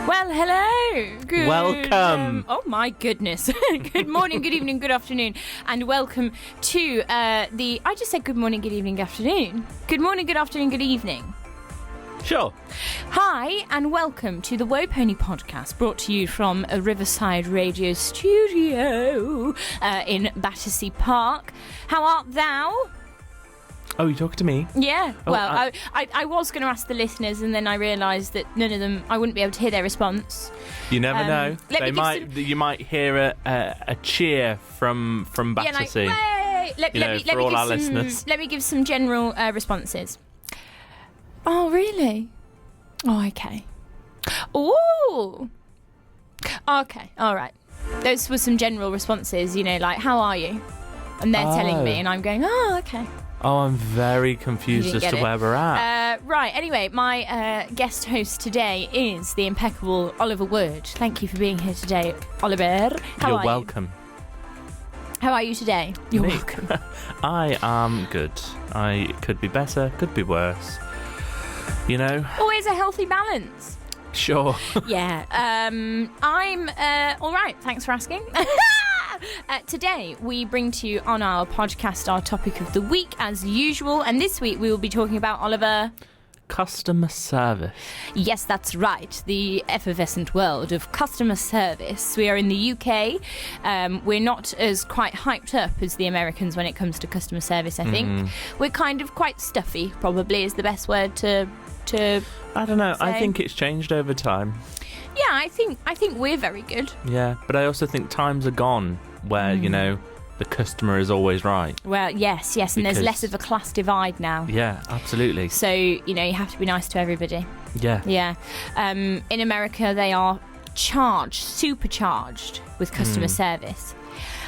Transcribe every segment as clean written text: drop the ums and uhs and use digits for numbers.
Well, hello. Good. Welcome. Oh my goodness. Good morning, good evening, good afternoon, and welcome to I just said good morning, good evening, good afternoon. Good morning, good afternoon, good evening. Sure. Hi, and welcome to the Woe Pony podcast, brought to you from a Riverside Radio studio in Battersea Park. How art thou? Oh, you talking to me? Yeah. Oh, well, I was going to ask the listeners, and then I realised that none of them, I wouldn't be able to hear their response. You never know. You might hear a cheer from Battersea. Yeah, let me give some general responses. Oh, really? Oh, okay. Ooh. Okay. All right. Those were some general responses. You know, like, how are you? And they're telling me, and I'm going, oh, okay. Oh, I'm very confused as to where we're at. Right, anyway, my guest host today is the impeccable Oliver Wood. Thank you for being here today, Oliver. You're welcome. How are you today? You're welcome. I am good. I could be better, could be worse. You know? Always a healthy balance. Sure. Yeah. I'm all right. Thanks for asking. Today, we bring to you on our podcast our topic of the week, as usual. And this week, we will be talking about, Oliver, customer service. Yes, that's right. The effervescent world of customer service. We are in the UK. We're not as quite hyped up as the Americans when it comes to customer service, I think. We're kind of quite stuffy, probably, is the best word to I don't know. say. I think it's changed over time. Yeah, I think we're very good. Yeah, but I also think times are gone where, you know, the customer is always right. Well, yes, and there's less of a class divide now. Yeah, absolutely. So, you know, you have to be nice to everybody. Yeah. Yeah. In America, they are supercharged with customer service.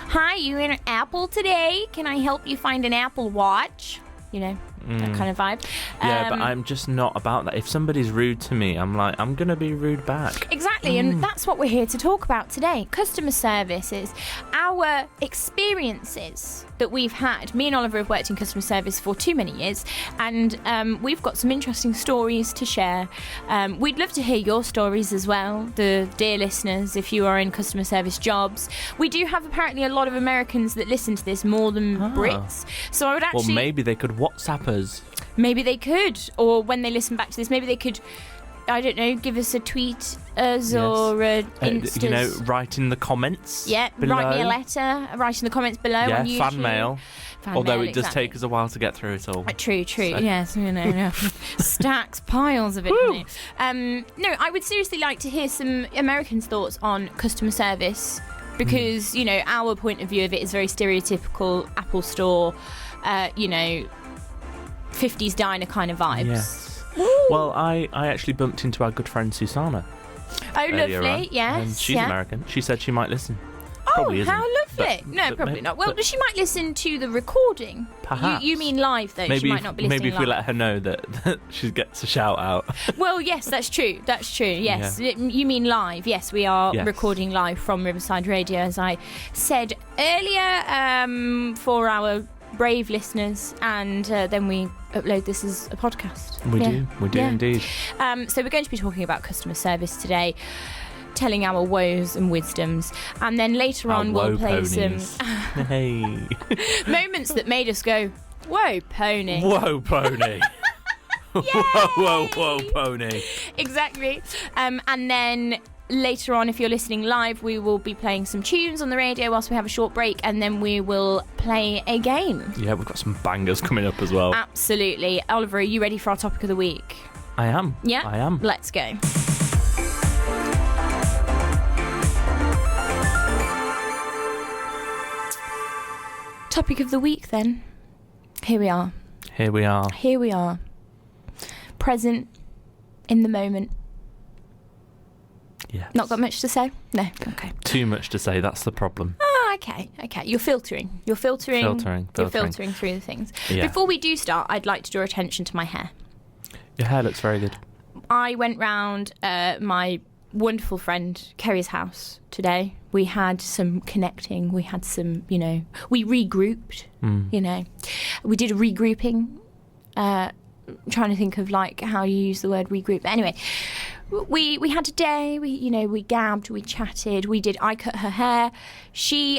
Hi, you in Apple today? Can I help you find an Apple Watch? You know, that kind of vibe. Yeah, but I'm just not about that. If somebody's rude to me, I'm like, I'm going to be rude back. Exactly, and that's what we're here to talk about today. Customer service is our experiences that we've had. Me and Oliver have worked in customer service for too many years, and we've got some interesting stories to share. We'd love to hear your stories as well, the dear listeners, if you are in customer service jobs. We do have apparently a lot of Americans that listen to this more than Brits, so I would actually... Well, maybe they could WhatsApp us. Maybe they could, or when they listen back to this, maybe they could, I don't know, give us a tweet or an Insta. You know, write in the comments. Yeah, below. Write me a letter, write in the comments below on YouTube. Fan mail. Although it does take us a while to get through it all. True. So. Yes, you know, stacks, piles of it. No, I would seriously like to hear some Americans' thoughts on customer service, because, you know, our point of view of it is very stereotypical Apple Store, you know, 50s diner kind of vibes. Yes. Well, I actually bumped into our good friend Susanna. Oh, lovely. Yes. And she's American. She said she might listen. Oh, probably isn't, how lovely. No, probably not. Well, she might listen to the recording. Perhaps. You mean live, though. She might not be listening Maybe if we live. let her know that she gets a shout out. Well, yes, that's true. Yes. Yeah. You mean live. Yes, we are recording live from Riverside Radio, as I said earlier, for our brave listeners, and then we upload this as a podcast. We do indeed. So we're going to be talking about customer service today, telling our woes and wisdoms, and then later on we'll play some moments that made us go, whoa pony. Whoa pony. Whoa pony. Exactly. And then later on, if you're listening live, we will be playing some tunes on the radio whilst we have a short break, and then we will play a game. Yeah, we've got some bangers coming up as well. Absolutely. Oliver, are you ready for our topic of the week? I am. Yeah? I am. Let's go. Topic of the week, then. Here we are. Present in the moment. Yes. Not got much to say? No. Okay. Too much to say, that's the problem. Oh, okay. You're filtering. You're filtering through the things. Yeah. Before we do start, I'd like to draw attention to my hair. Your hair looks very good. I went round my wonderful friend Kerry's house today. We had some connecting. We had some, you know, we regrouped, you know. We did a regrouping. Trying to think of, like, how you use the word regroup. But anyway, we had a day. We gabbed, we chatted, I cut her hair.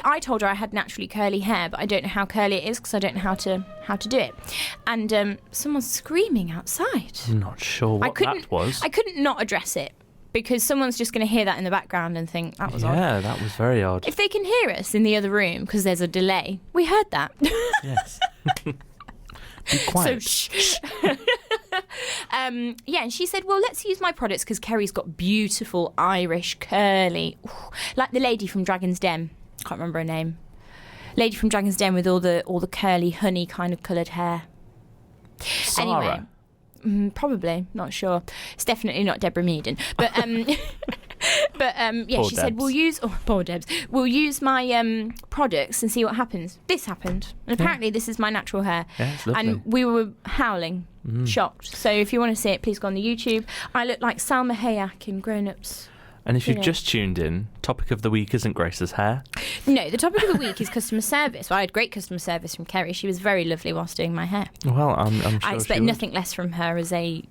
I told her I had naturally curly hair, but I don't know how curly it is because I don't know how to do it. And someone's screaming outside. I'm not sure what that was. I couldn't not address it because someone's just going to hear that in the background and think that was odd. Yeah, that was very odd. If they can hear us in the other room because there's a delay, we heard that. Yes. Be quiet. So shh. And she said, well, let's use my products because Kerry's got beautiful Irish curly, like the lady from Dragon's Den. Can't remember her name. Lady from Dragon's Den with all the curly honey kind of coloured hair. Sarah. Anyway, probably, not sure. It's definitely not Deborah Meaden. But Poor she said poor Debs. We'll use my products and see what happens. This happened, and apparently this is my natural hair. Yeah, it's lovely. And we were howling, shocked. So if you want to see it, please go on the YouTube. I look like Salma Hayek in Grown Ups. And if you've just tuned in, topic of the week isn't Grace's hair. No, the topic of the week is customer service. Well, I had great customer service from Kerry. She was very lovely whilst doing my hair. Well, I'm sure I expect nothing less from her as a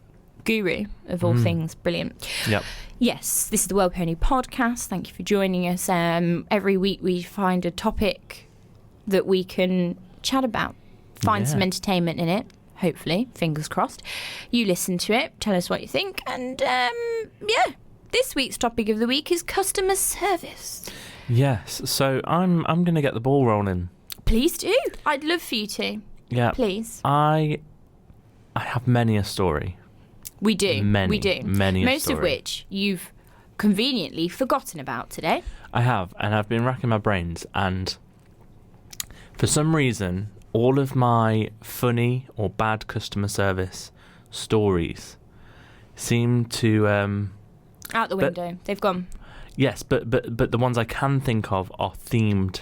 guru of all things. Brilliant. Yep. Yes, this is the World Pony Podcast. Thank you for joining us. Every week we find a topic that we can chat about. Find some entertainment in it, hopefully. Fingers crossed. You listen to it, tell us what you think, and this week's topic of the week is customer service. Yes, so I'm going to get the ball rolling. Please do. I'd love for you to. Yeah. Please. I have many a story. We do. Many a Most story. of which you've conveniently forgotten about today. I have, and I've been racking my brains, and for some reason, all of my funny or bad customer service stories seem to... Out the window. They've gone. Yes, but the ones I can think of are themed.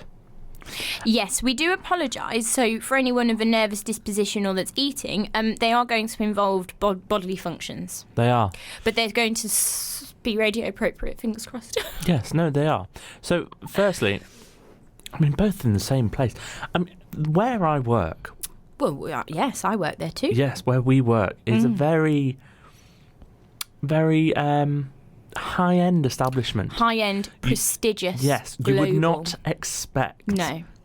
Yes, we do apologise. So for anyone of a nervous disposition or that's eating, they are going to involve bodily functions. They are. But they're going to be radio appropriate, fingers crossed. Yes, no, they are. So firstly, I mean, both in the same place. I mean, where I work... Well, yes, I work there too. Yes, where we work is a very, very... high-end establishment. High-end, prestigious. Yes, global. you would not expect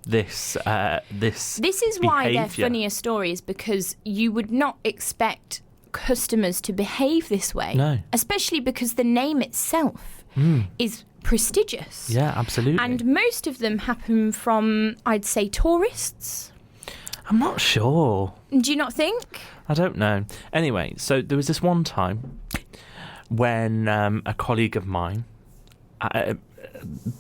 this This is why they're behaviour. funnier stories, because you would not expect customers to behave this way. No. Especially because the name itself is prestigious. Yeah, absolutely. And most of them happen from, I'd say, tourists. I'm not sure. Do you not think? I don't know. Anyway, so there was this one time when a colleague of mine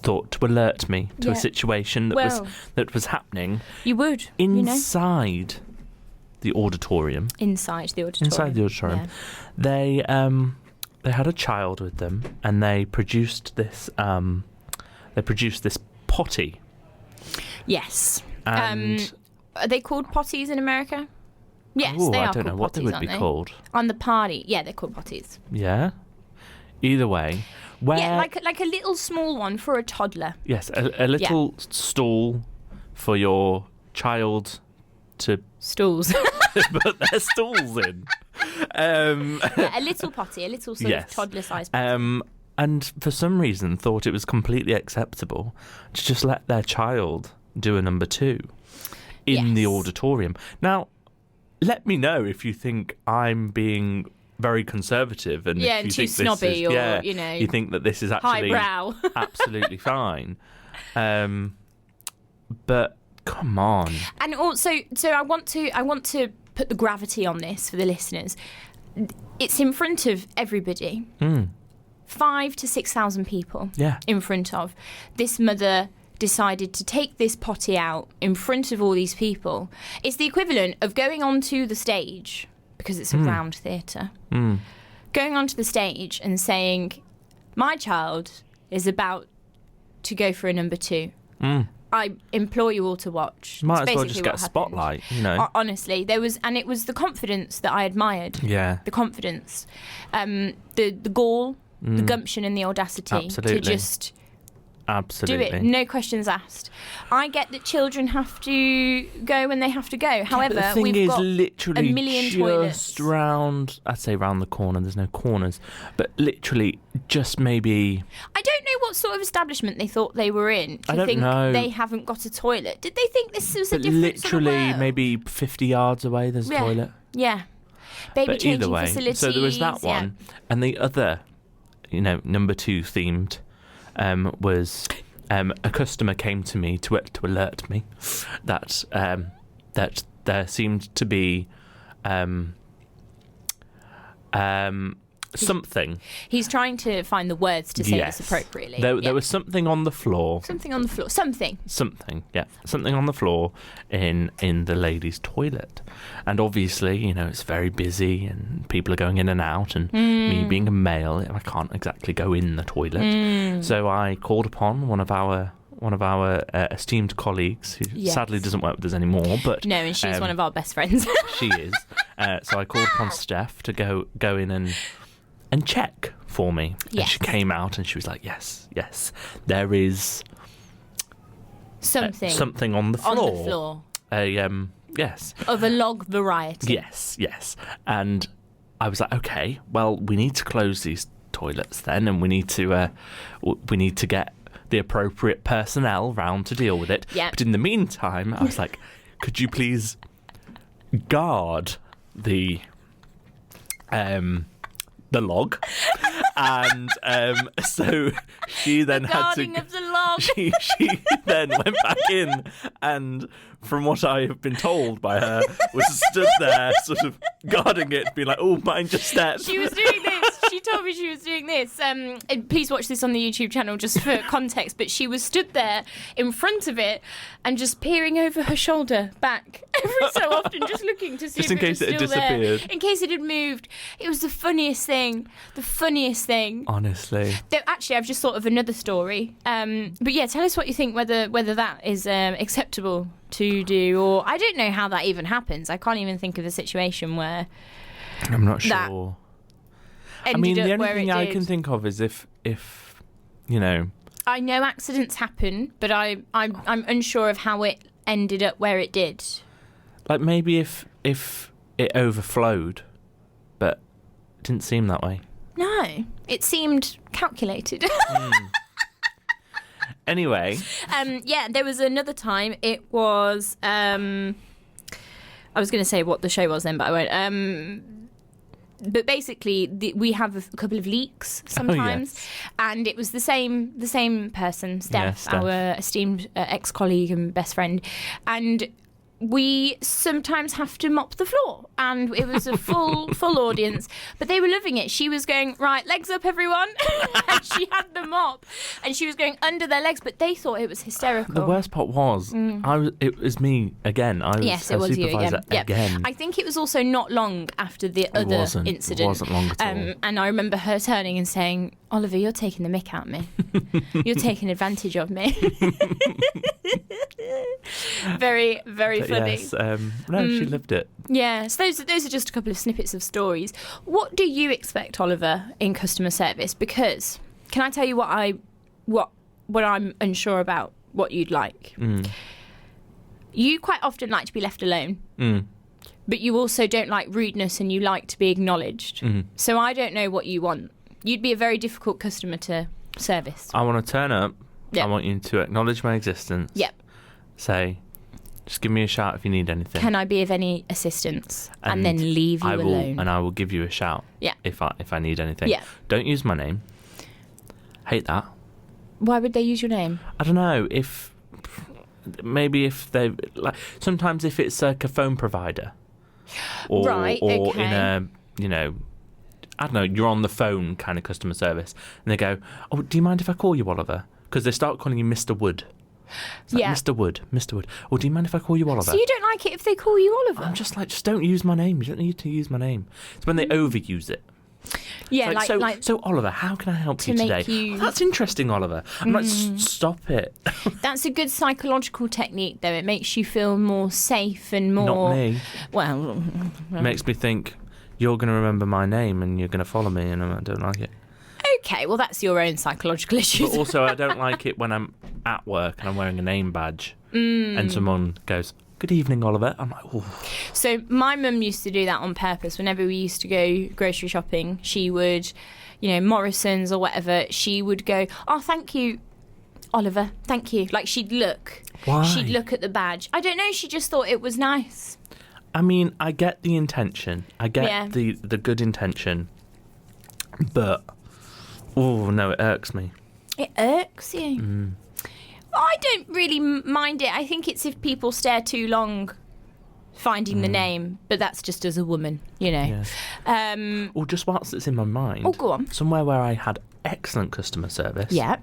thought to alert me to a situation that was happening. You would inside the auditorium. Inside the auditorium. Yeah. They had a child with them, and they produced this. They produced this potty. Yes. And are they called potties in America? Yes, they are. I don't know what they would be called. On the party, yeah, they're called potties. Yeah. Either way, like a little small one for a toddler. Yes, a little stool for your child to stools put their stools in. A little potty, a little sort of toddler-sized potty. And for some reason thought it was completely acceptable to just let their child do a number 2 in the auditorium. Now, let me know if you think I'm being very conservative and if you too think snobby, this is, or you think that this is actually highbrow. absolutely fine. But come on. And also, so I want to put the gravity on this for the listeners. It's in front of everybody. 5,000 to 6,000 people. Yeah. In front of this mother. Decided to take this potty out in front of all these people. It's the equivalent of going onto the stage, because it's a round theatre, going onto the stage and saying, my child is about to go for a number 2. I implore you all to watch. Might as well just get a spotlight, you know. Honestly, it was the confidence that I admired. Yeah. The confidence. The gall, the gumption and the audacity Absolutely. to just Absolutely. Do it. No questions asked. I get that children have to go when they have to go. However, the thing we've is, got literally a million just toilets. round, I'd say round the corner, there's no corners, but literally just maybe... I don't know what sort of establishment they thought they were in to I don't think know. they haven't got a toilet. Did they think this was a different literally sort of world? maybe 50 yards away there's a toilet. Yeah. Baby But changing either way, facilities. so there was that one, and the other, number 2 themed, was a customer came to me to alert me that that there seemed to be something. He's trying to find the words to say this appropriately. There was something on the floor. Something on the floor. Something, yeah. Something On the floor in the ladies' toilet. And obviously, it's very busy and people are going in and out, and me being a male, I can't exactly go in the toilet. So I called upon one of our esteemed colleagues, who sadly doesn't work with us anymore, but no, and she's one of our best friends. She is. So I called upon Steph to go in and check for me. Yes. And she came out and she was like, yes, there is something on the floor. On the floor. Yes. Of a log variety. Yes. And I was like, okay, well, we need to close these toilets then, and we need to get the appropriate personnel round to deal with it. Yeah. But in the meantime, I was like, could you please guard the log? And so she then had to... Guarding of the log. She then went back in, and from what I have been told by her, was stood there sort of guarding it, being like, oh, mind your step. She was doing this. She told me she was doing this. And please watch this on the YouTube channel just for context. But she was stood there in front of it and just peering over her shoulder back every so often, just looking to see just if in case it it was had still disappeared. there. In case it had moved. It was the funniest thing. Honestly. Though, actually, I've just thought of another story. But yeah, tell us what you think, whether that is acceptable to do, or I don't know how that even happens. I can't even think of a situation where I'm not sure. The only thing I can think of is if I know accidents happen, but I'm unsure of how it ended up where it did. Like maybe if it overflowed, but it didn't seem that way. No, it seemed calculated. Anyway. There was another time. It was... I was going to say what the show was then, but I won't. But basically, we have a couple of leaks sometimes, and it was the same person, Steph, our esteemed ex-colleague and best friend, and we sometimes have to mop the floor, and it was a full audience, but they were loving it. She was going, right, legs up everyone, and she had the mop, and she was going under their legs, but they thought it was hysterical. The worst part was, it was me again. I was it was supervisor you again. I think it was also not long after the other incident. It wasn't long at all. And I remember her turning and saying, Oliver, you're taking the mick out of me. You're taking advantage of me. Very, very funny. Yes, she lived it. Yeah, so those are just a couple of snippets of stories. What do you expect, Oliver, in customer service? Because can I tell you what I'm unsure about what you'd like? You quite often like to be left alone. But you also don't like rudeness, and you like to be acknowledged. So I don't know what you want. You'd be a very difficult customer to service. I want to turn up. Yep. I want you to acknowledge my existence. Yep. Say, just give me a shout if you need anything. Can I be of any assistance? And then leave you alone. And I will give you a shout. Yeah. If I need anything. Yeah. Don't use my name. Hate that. Why would they use your name? I don't know. Maybe if they sometimes if it's like a phone provider. Or in a I don't know, you're on the phone kind of customer service, and they go, oh, do you mind if I call you Oliver? Because they start calling you Mr. Wood. Mr. Wood. Oh, do you mind if I call you Oliver? So you don't like it if they call you Oliver? I'm just like, just don't use my name. You don't need to use my name. It's when they overuse it. Yeah, so Oliver, how can I help you today? Oh, that's interesting, Oliver. I'm like, stop it. That's a good psychological technique, though. It makes you feel more safe and more... Not me. Well... It makes me think, you're going to remember my name and you're going to follow me, and I don't like it. Okay, well, that's your own psychological issues. But also, I don't like it when I'm at work and I'm wearing a name badge and someone goes, "Good evening, Oliver." I'm like, "Oh." So my mum used to do that on purpose. Whenever we used to go grocery shopping, she would, Morrison's or whatever, she would go, "Oh, thank you, Oliver, thank you." Like, she'd look. Why? She'd look at the badge. I don't know, she just thought it was nice. I mean, I get the intention. I get the good intention. But, oh, no, it irks me. It irks you? I don't really mind it. I think it's if people stare too long finding the name, but that's just as a woman, Yeah. Well, just whilst it's in my mind. Oh, go on. Somewhere where I had excellent customer service. Yeah.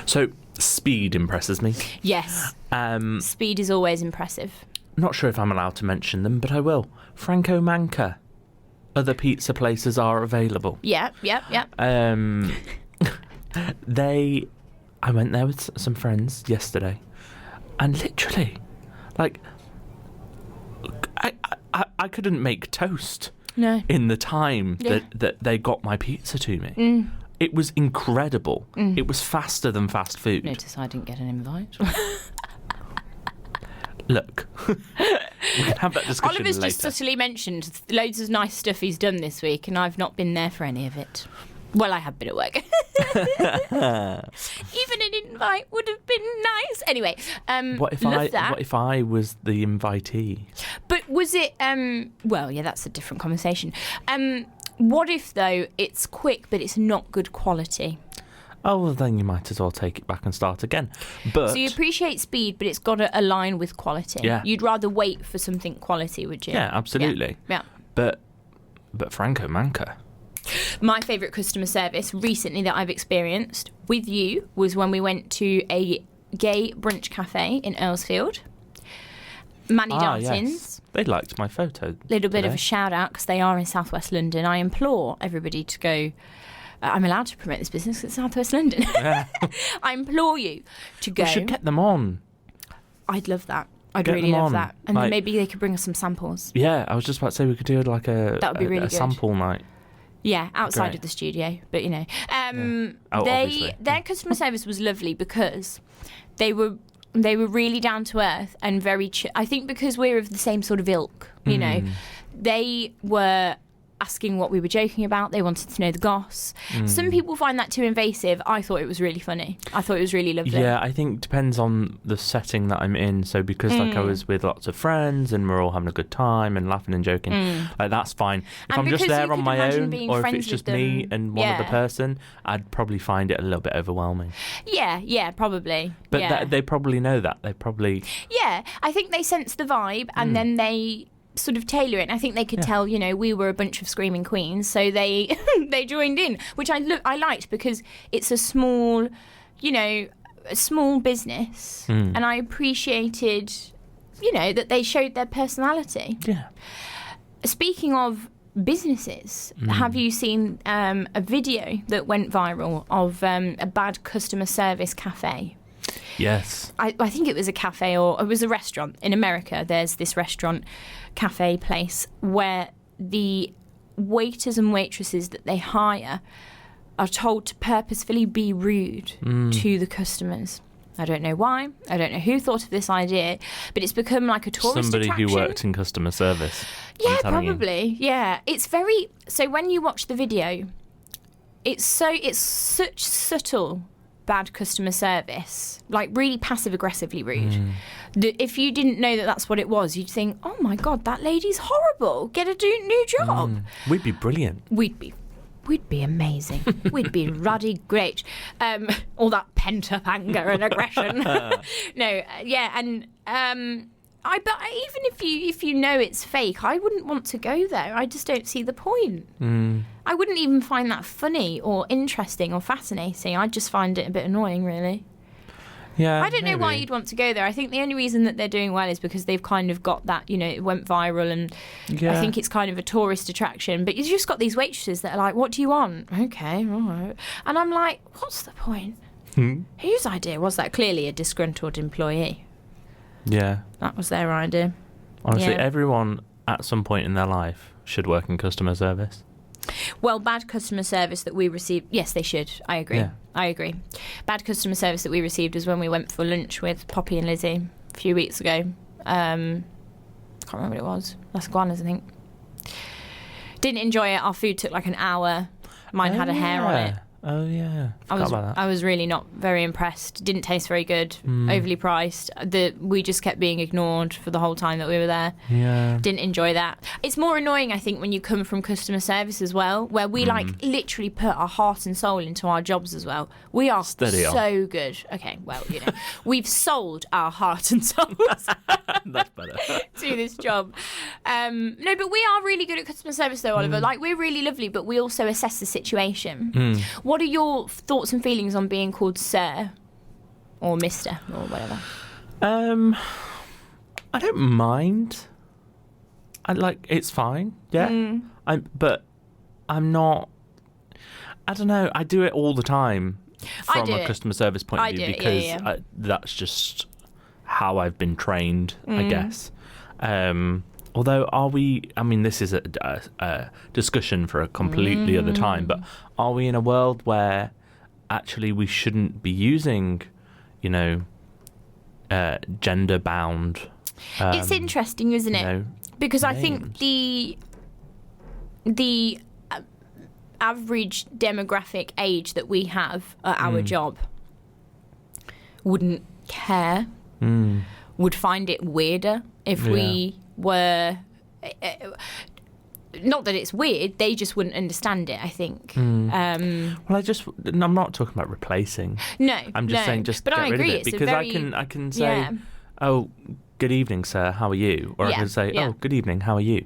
So, speed impresses me. Yes. Speed is always impressive. Not sure if I'm allowed to mention them, but I will. Franco Manca. Other pizza places are available. Yeah. I went there with some friends yesterday, and literally, like, I couldn't make toast in the time that they got my pizza to me. It was incredible. It was faster than fast food. Notice I didn't get an invite. Look, we can have that discussion Oliver's later. just subtly mentioned loads of nice stuff he's done this week, and I've not been there for any of it. Well, I have been at work. Even an invite would have been nice. Anyway, What if I was the invitee? But was it? Well, yeah, that's a different conversation. What if though it's quick but it's not good quality? Oh, well, then you might as well take it back and start again. But so you appreciate speed, but it's got to align with quality. Yeah. You'd rather wait for something quality, would you? Yeah, absolutely. Yeah. But Franco Manca. My favourite customer service recently that I've experienced with you was when we went to a gay brunch cafe in Earlsfield. Manny Dartins. Yes. They liked my photo. Little bit of a shout out because they are in Southwest London. I implore everybody to go. I'm allowed to promote this business at Southwest London. Yeah. I implore you to go. We should get them on. I'd love that. I'd Get really them love on. that. And Like- maybe they could bring us some samples. Yeah, I was just about to say we could do like That would be really a good. sample night. Yeah, outside Great. of the studio, but Oh, obviously. their customer service was lovely because they were really down to earth and very. I think because we're of the same sort of ilk, they were asking what we were joking about. They wanted to know the goss. Some people find that too invasive. I thought it was really funny. I thought it was really lovely. Yeah, I think it depends on the setting that I'm in. So because like I was with lots of friends and we're all having a good time and laughing and joking, like that's fine. If And I'm just because there you on could my imagine own, being or if friends it's just with me them. and one other Yeah. person, I'd probably find it a little bit overwhelming. Yeah, probably. But yeah. they probably know that. They probably Yeah, I think they sense the vibe and then they sort of tailor it. And I think they could tell, we were a bunch of screaming queens, so they they joined in, which I liked because it's a small, a small business, and I appreciated, that they showed their personality. yeah. Speaking of businesses, have you seen a video that went viral of a bad customer service cafe? Yes. I think it was a cafe or it was a restaurant. In America, there's this restaurant cafe place where the waiters and waitresses that they hire are told to purposefully be rude to the customers. I don't know why. I don't know who thought of this idea, but it's become like a tourist Somebody attraction. who worked in customer service. Yeah, I'm telling you. probably. Yeah, it's very. So when you watch the video, it's such subtle bad customer service, like really passive aggressively rude. That if you didn't know that that's what it was, you'd think, oh my god, that lady's horrible. Get a new job. We'd be brilliant. We'd be amazing. We'd be ruddy great. All that pent up anger and aggression. But even if you know it's fake, I wouldn't want to go there. I just don't see the point. I wouldn't even find that funny or interesting or fascinating. I'd just find it a bit annoying, really. Yeah. I don't know why maybe. you'd want to go there. I think the only reason that they're doing well is because they've kind of got that, it went viral and I think it's kind of a tourist attraction. But you've just got these waitresses that are like, what do you want? Okay, all right. And I'm like, what's the point? Whose idea was that? Clearly a disgruntled employee. Yeah. That was their idea. Honestly, Yeah. everyone at some point in their life should work in customer service. Well, bad customer service that we received... Yes, they should. I agree. Yeah. I agree. Bad customer service that we received was when we went for lunch with Poppy and Lizzie a few weeks ago. Can't remember what it was. Las Iguanas, I think. Didn't enjoy it. Our food took like an hour. Mine had a hair on it. Oh, yeah. I was really not very impressed. Didn't taste very good. Overly priced. We just kept being ignored for the whole time that we were there. Yeah. Didn't enjoy that. It's more annoying, I think, when you come from customer service as well, where we like literally put our heart and soul into our jobs as well. We are so good. Okay, well, you know, we've sold our heart and souls. That's better. To this job. No, but we are really good at customer service though, Oliver. Like, we're really lovely, but we also assess the situation. What are your thoughts and feelings on being called Sir or Mr. or whatever? I don't mind. It's fine. Yeah. But I'm not. I don't know. I do it all the time from a customer service point of view because that's just how I've been trained, I guess. Although, I mean, this is a discussion for a completely other time, but are we in a world where actually we shouldn't be using, gender-bound... it's interesting, isn't it? Because names. I think the average demographic age that we have at our job wouldn't care, would find it weirder if we were... not that it's weird, they just wouldn't understand it, I think. Well, I'm not talking about replacing. No, I'm just saying just get rid of it. Because I can say, oh, good evening, sir, how are you? Or I can say, oh, good evening, how are you?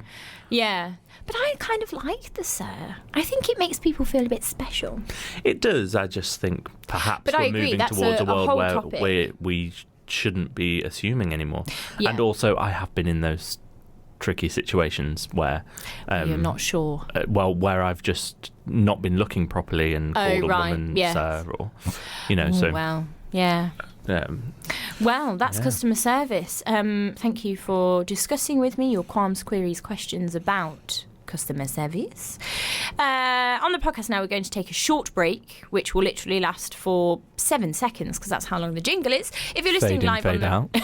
Yeah. But I kind of like the sir. I think it makes people feel a bit special. It does. I just think perhaps we're moving towards a world where we shouldn't be assuming anymore. Yeah. And also, I have been in those tricky situations where you're not sure. Where I've just not been looking properly and called a woman sir, or so. Well, yeah. Well, that's customer service. Thank you for discussing with me your qualms, queries, questions about customer service. On the podcast now, we're going to take a short break, which will literally last for 7 seconds, because that's how long the jingle is. If you're listening live on out.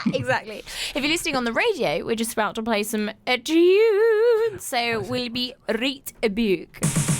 Exactly. If you're listening on the radio, we're just about to play some tunes, so we'll be right back.